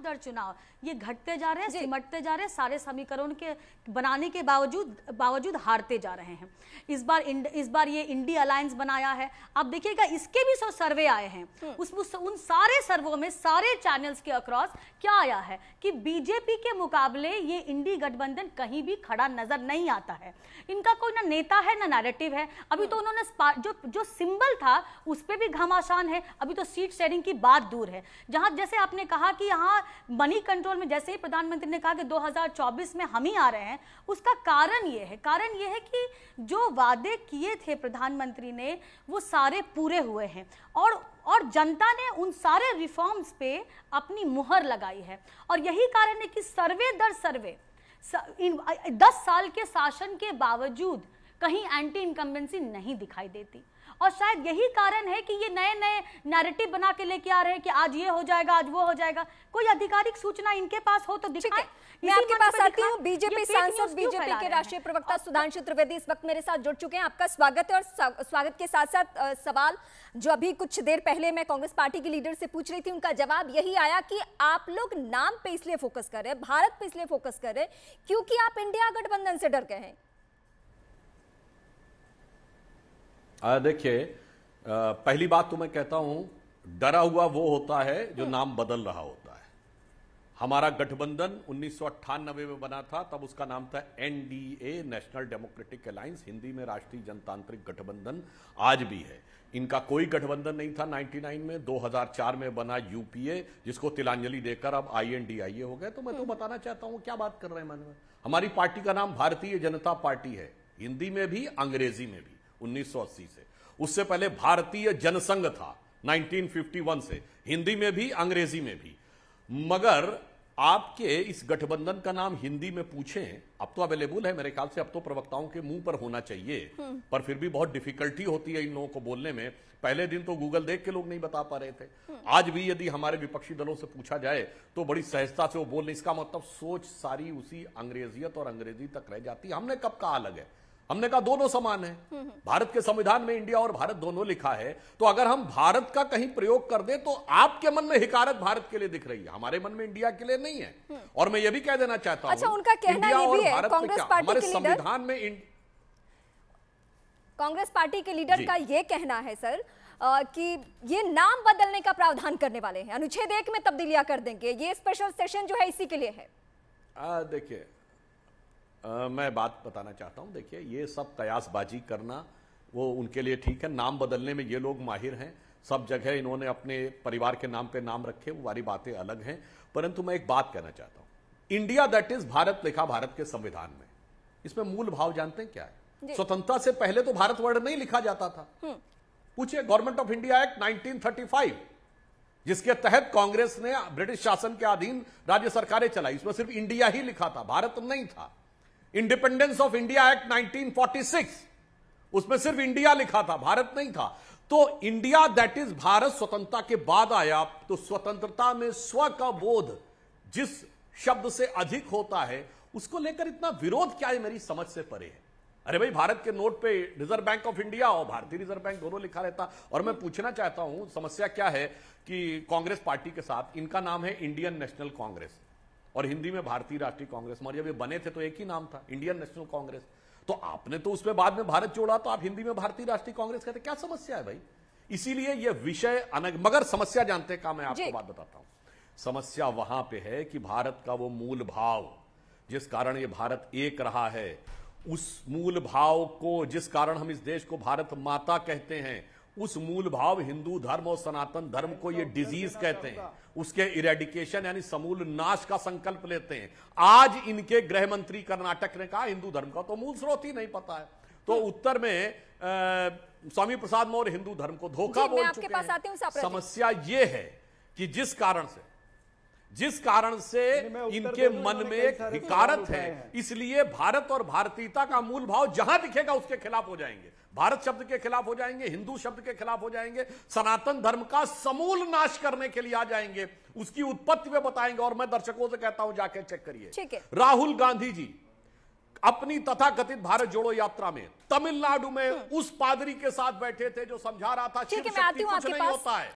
दर चुनाव ये घटते जा रहे हैं, सिमटते जा रहे हैं, सारे समीकरण के बनाने के बावजूद हारते जा रहे हैं। इस बार ये इंडी अलायंस बनाया है। आप देखिएगा इसके भी सर्वे आए हैं, उन सारे सर्वों में सारे चैनल्स के अक्रॉस क्या आया है कि बीजेपी के मुकाबले ये इंडी गठबंधन कहीं भी खड़ा नजर नहीं आता है। इनका कोई ना नेता है ना नैरेटिव है। अभी तो उन्होंने जो सिंबल था उस पे भी घमासान है। अभी तो सीट शेयरिंग की बात दूर है। जहां जैसे आपने कहा कि यहाँ मनी कंट्रोल में जैसे ही प्रधानमंत्री ने कहा कि 2024 में हम ही आ रहे हैं, उसका कारण ये है कि जो वादे किए थे प्रधानमंत्री ने वो सारे पूरे हुए हैं और जनता ने उन सारे रिफॉर्म्स पे अपनी मुहर लगाई है। और यही कारण है कि सर्वे दर सर्वे 10 साल के शासन के बावजूद कहीं एंटी इनकम्बेंसी नहीं दिखाई देती। और शायद यही कारण है कि ये नए नए नैरेटिव बना के लेके आ रहे हैं कि आज ये हो जाएगा, आज वो हो जाएगा। कोई आधिकारिक सूचना इनके पास हो तो दिखाएं। मैं आपके पास आती हूँ। बीजेपी सांसद, बीजेपी के राष्ट्रीय प्रवक्ता सुधांशु त्रिवेदी इस वक्त मेरे साथ जुड़ चुके हैं। आपका स्वागत है। और स्वागत के साथ साथ सवाल जो अभी कुछ देर पहले मैं कांग्रेस पार्टी की लीडर से पूछ रही थी, उनका जवाब यही आया कि आप लोग नाम पे इसलिए फोकस कर रहे हैं, भारत पे इसलिए फोकस कर रहे हैं क्योंकि आप इंडिया गठबंधन से डर गए हैं। देखिए, पहली बात तो मैं कहता हूं, डरा हुआ वो होता है जो नाम बदल रहा होता है। हमारा गठबंधन 1998 में बना था, तब उसका नाम था NDA, national democratic alliance, Hindi में राष्ट्रीय जनतांत्रिक गठबंधन। आज भी है। इनका कोई गठबंधन नहीं था 99 में। 2004 में बना यूपीए, जिसको तिलांजलि देकर अब INDIA हो गए। तो मैं तो बताना चाहता हूं क्या बात कर रहे हैं मन में। हमारी पार्टी का नाम भारतीय जनता पार्टी है, हिंदी में भी अंग्रेजी में भी, 1980 से। उससे पहले भारतीय जनसंघ था 1951 से, हिंदी में भी अंग्रेजी में भी। मगर आपके इस गठबंधन का नाम हिंदी में पूछें, अब तो अवेलेबल है मेरे ख्याल से, अब तो प्रवक्ताओं के मुंह पर होना चाहिए, पर फिर भी बहुत डिफिकल्टी होती है इन लोगों को बोलने में। पहले दिन तो गूगल देख के लोग नहीं बता पा रहे थे। आज भी यदि हमारे विपक्षी दलों से पूछा जाए तो बड़ी सहजता से वो बोल नहीं। इसका मतलब सोच सारी उसी अंग्रेजियत और अंग्रेजी तक रह जाती। हमने कब कहा अलग है? हमने कहा दोनों समान है। भारत के संविधान में इंडिया और भारत दोनों लिखा है। तो अगर हम भारत का कहीं प्रयोग कर दें तो आपके मन में हिकारत भारत के लिए दिख रही है, हमारे मन में इंडिया के लिए नहीं है। और मैं ये भी कह देना चाहता हूं, अच्छा, उनका कहना ये भी है, कांग्रेस पार्टी के संविधान में कांग्रेस पार्टी के लीडर का यह कहना है सर कि ये नाम बदलने का प्रावधान करने वाले हैं, अनुच्छेद 1 में तब्दीलियां कर देंगे। ये स्पेशल सेशन जो है इसी के लिए है। देखिए, मैं बात बताना चाहता हूं। देखिए, ये सब कयासबाजी करना वो उनके लिए ठीक है। नाम बदलने में ये लोग माहिर हैं। सब जगह इन्होंने अपने परिवार के नाम पे नाम रखे, वो वाली बातें अलग हैं। परंतु मैं एक बात कहना चाहता हूं, इंडिया दैट इज भारत लिखा भारत के संविधान में। इसमें मूल भाव जानते हैं क्या है? स्वतंत्रता से पहले तो भारत वर्ड नहीं लिखा जाता था। पूछिए गवर्नमेंट ऑफ इंडिया एक्ट 1935, जिसके तहत कांग्रेस ने ब्रिटिश शासन के अधीन राज्य सरकारें चलाई, इसमें सिर्फ इंडिया ही लिखा था, भारत नहीं था। इंडिपेंडेंस ऑफ इंडिया एक्ट 1946, उसमें सिर्फ इंडिया लिखा था, भारत नहीं था। तो इंडिया दैट इज भारत स्वतंत्रता के बाद आया। तो स्वतंत्रता में स्व का बोध जिस शब्द से अधिक होता है, उसको लेकर इतना विरोध क्या है, मेरी समझ से परे है। अरे भाई, भारत के नोट पे रिजर्व बैंक ऑफ इंडिया और भारतीय रिजर्व बैंक दोनों लिखा रहता। और मैं पूछना चाहता हूं, समस्या क्या है कि कांग्रेस पार्टी के साथ, इनका नाम है इंडियन नेशनल कांग्रेस और हिंदी में भारतीय राष्ट्रीय कांग्रेस। मगर जब ये बने थे तो एक ही नाम था, इंडियन नेशनल कांग्रेस। तो आपने तो उसमें बाद में भारत जोड़ा, तो आप हिंदी में भारतीय राष्ट्रीय कांग्रेस कहते, क्या समस्या है भाई? इसीलिए यह विषय मगर समस्या जानते का मैं आपको बात बताता हूं। समस्या वहां पे है कि भारत का वो मूल भाव जिस कारण ये भारत एक रहा है, उस मूल भाव को, जिस कारण हम इस देश को भारत माता कहते हैं, उस मूल भाव हिंदू धर्म और सनातन धर्म को ये डिजीज कहते हैं। उसके इरेडिकेशन यानी समूल नाश का संकल्प लेते हैं। आज इनके गृह मंत्री कर्नाटक ने कहा हिंदू धर्म का तो मूल स्रोत ही नहीं पता है। तो उत्तर में स्वामी प्रसाद मौर्य हिंदू धर्म को धोखा बोल चुके हैं। समस्या ये है कि जिस कारण से इनके मन में एक हिकारत है, इसलिए भारत और भारतीयता का मूल भाव जहां दिखेगा उसके खिलाफ हो जाएंगे। भारत शब्द के खिलाफ हो जाएंगे, हिंदू शब्द के खिलाफ हो जाएंगे, सनातन धर्म का समूल नाश करने के लिए आ जाएंगे, उसकी उत्पत्ति में बताएंगे। और मैं दर्शकों से कहता हूं, जाके चेक करिए, राहुल गांधी जी अपनी तथाकथित भारत जोड़ो यात्रा में तमिलनाडु में उस पादरी के साथ बैठे थे जो समझा रहा था शिव शक्ति कुछ नहीं होता है।